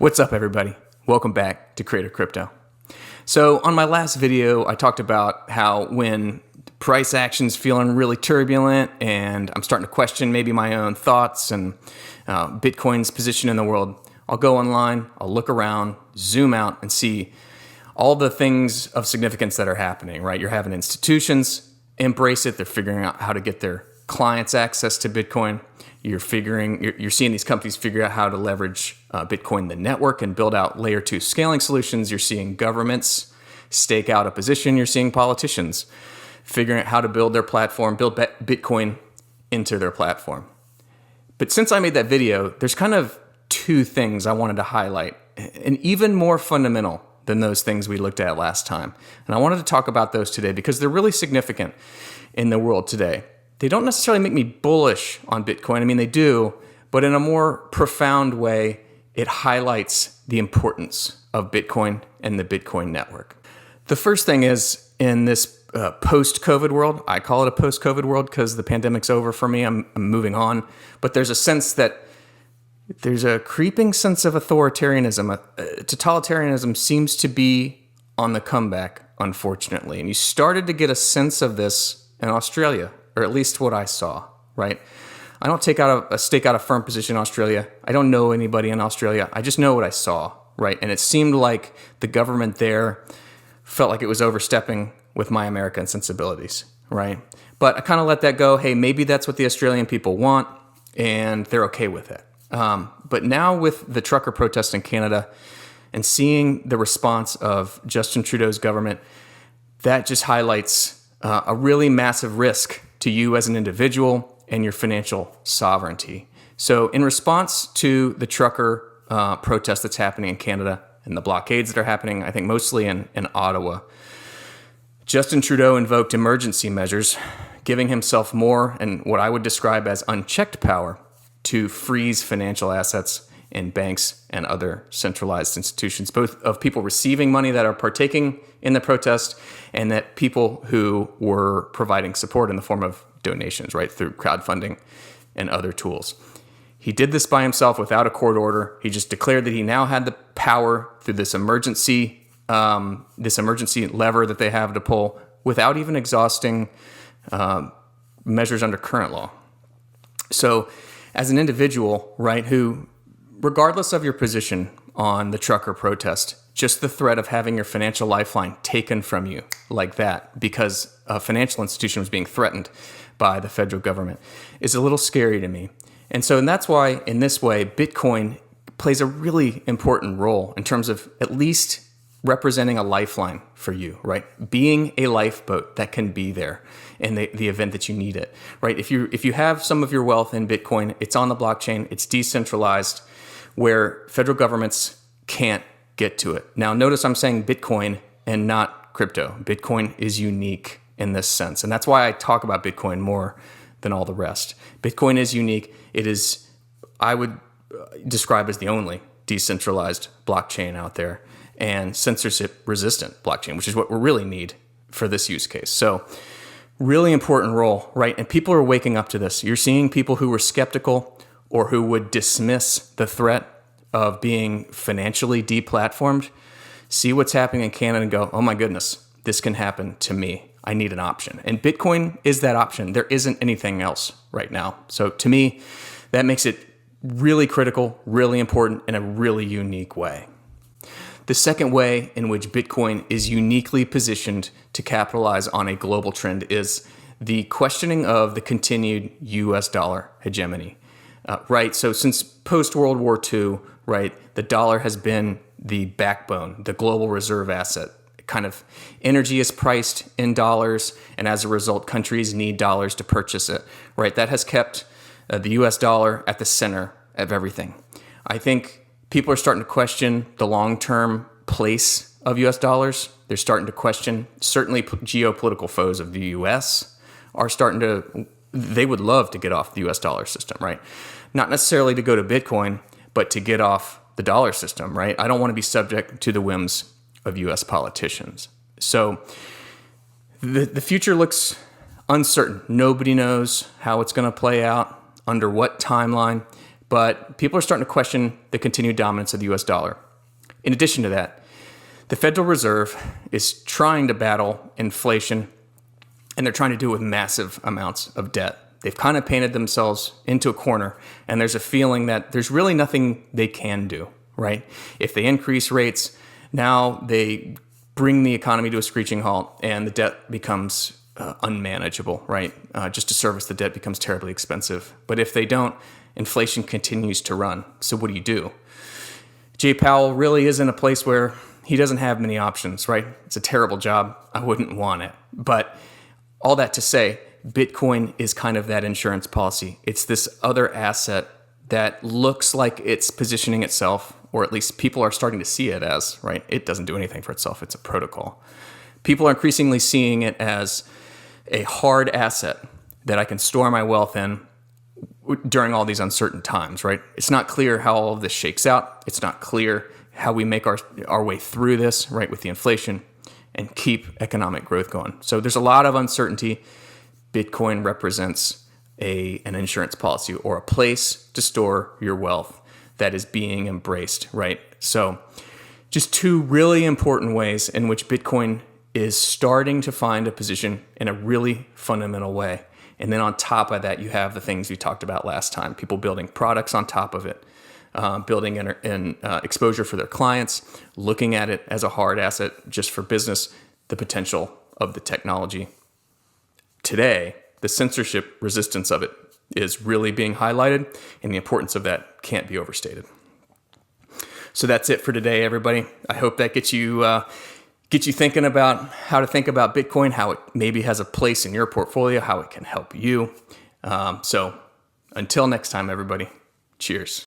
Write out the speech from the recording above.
What's up, everybody? Welcome back to CraterCrypto. So on my last video, I talked about how when price action's feeling really turbulent and I'm starting to question maybe my own thoughts and Bitcoin's position in the world, I'll go online, I'll look around, zoom out and see all the things of significance that are happening, right? You're having institutions embrace it. They're figuring out how to get their clients access to Bitcoin. You're seeing these companies figure out how to leverage Bitcoin, the network, and build out layer 2 scaling solutions. You're seeing governments stake out a position. You're seeing politicians figuring out how to build their platform, build Bitcoin into their platform. But since I made that video, there's kind of two things I wanted to highlight, and even more fundamental than those things we looked at last time. And I wanted to talk about those today because they're really significant in the world today. They don't necessarily make me bullish on Bitcoin. I mean, they do, but in a more profound way, it highlights the importance of Bitcoin and the Bitcoin network. The first thing is, in this post-COVID world, I call it a post-COVID world because the pandemic's over for me, I'm moving on, but there's a sense that there's a creeping sense of authoritarianism. Totalitarianism seems to be on the comeback, unfortunately. And you started to get a sense of this in Australia, or at least what I saw, right? I don't stake out a firm position in Australia. I don't know anybody in Australia. I just know what I saw, right? And it seemed like the government there felt like it was overstepping with my American sensibilities, right? But I kind of let that go. Hey, maybe that's what the Australian people want, and they're okay with it. But now with the trucker protest in Canada and seeing the response of Justin Trudeau's government, that just highlights a really massive risk to you as an individual and your financial sovereignty. So in response to the trucker protest that's happening in Canada and the blockades that are happening, I think mostly in Ottawa, Justin Trudeau invoked emergency measures, giving himself more and what I would describe as unchecked power to freeze financial assets in banks and other centralized institutions, both of people receiving money that are partaking in the protest and that people who were providing support in the form of donations, right, through crowdfunding and other tools. He did this by himself without a court order. He just declared that he now had the power through this emergency lever that they have to pull without even exhausting measures under current law. So as an individual, right, who, regardless of your position on the trucker protest, just the threat of having your financial lifeline taken from you like that because a financial institution was being threatened by the federal government is a little scary to me. And that's why, in this way, Bitcoin plays a really important role in terms of at least representing a lifeline for you, right? Being a lifeboat that can be there in the event that you need it, right? If you have some of your wealth in Bitcoin, it's on the blockchain, it's decentralized, where federal governments can't get to it. Now, notice I'm saying Bitcoin and not crypto. Bitcoin is unique in this sense, and that's why I talk about Bitcoin more than all the rest. Bitcoin is unique. It is, I would describe as the only decentralized blockchain out there, and censorship-resistant blockchain, which is what we really need for this use case. So really important role, right? And people are waking up to this. You're seeing people who were skeptical or who would dismiss the threat of being financially deplatformed, see what's happening in Canada and go, oh my goodness, this can happen to me. I need an option. And Bitcoin is that option. There isn't anything else right now. So to me, that makes it really critical, really important in a really unique way. The second way in which Bitcoin is uniquely positioned to capitalize on a global trend is the questioning of the continued US dollar hegemony. Right, so since post-World War II, right, the dollar has been the backbone, the global reserve asset. Kind of energy is priced in dollars, and as a result, countries need dollars to purchase it, right? That has kept the US dollar at the center of everything. I think people are starting to question the long-term place of US dollars. They're starting to question, certainly geopolitical foes of the US are starting to, they would love to get off the US dollar system, right? Not necessarily to go to Bitcoin, but to get off the dollar system, right? I don't want to be subject to the whims of US politicians. So the future looks uncertain. Nobody knows how it's going to play out, under what timeline. but people are starting to question the continued dominance of the US dollar. In addition to that, the Federal Reserve is trying to battle inflation, and they're trying to do it with massive amounts of debt. They've kind of painted themselves into a corner, and there's a feeling that there's really nothing they can do, right? If they increase rates, now they bring the economy to a screeching halt, and the debt becomes unmanageable, right? Just to service the debt becomes terribly expensive. But if they don't, inflation continues to run. So what do? Jay Powell really is in a place where he doesn't have many options, right? It's a terrible job. I wouldn't want it. But all that to say, Bitcoin is kind of that insurance policy. It's this other asset that looks like it's positioning itself, or at least people are starting to see it as, right? It doesn't do anything for itself. It's a protocol. People are increasingly seeing it as a hard asset that I can store my wealth in during all these uncertain times, right? It's not clear how all of this shakes out. It's not clear how we make our way through this, right, with the inflation and keep economic growth going. So there's a lot of uncertainty. Bitcoin represents an insurance policy or a place to store your wealth that is being embraced, right? So just two really important ways in which Bitcoin is starting to find a position in a really fundamental way. And then on top of that, you have the things we talked about last time, people building products on top of it, building in exposure for their clients, looking at it as a hard asset just for business, the potential of the technology. Today, the censorship resistance of it is really being highlighted, and the importance of that can't be overstated. So that's it for today, everybody. I hope that gets you thinking about how to think about Bitcoin, how it maybe has a place in your portfolio, how it can help you. So until next time, everybody, cheers.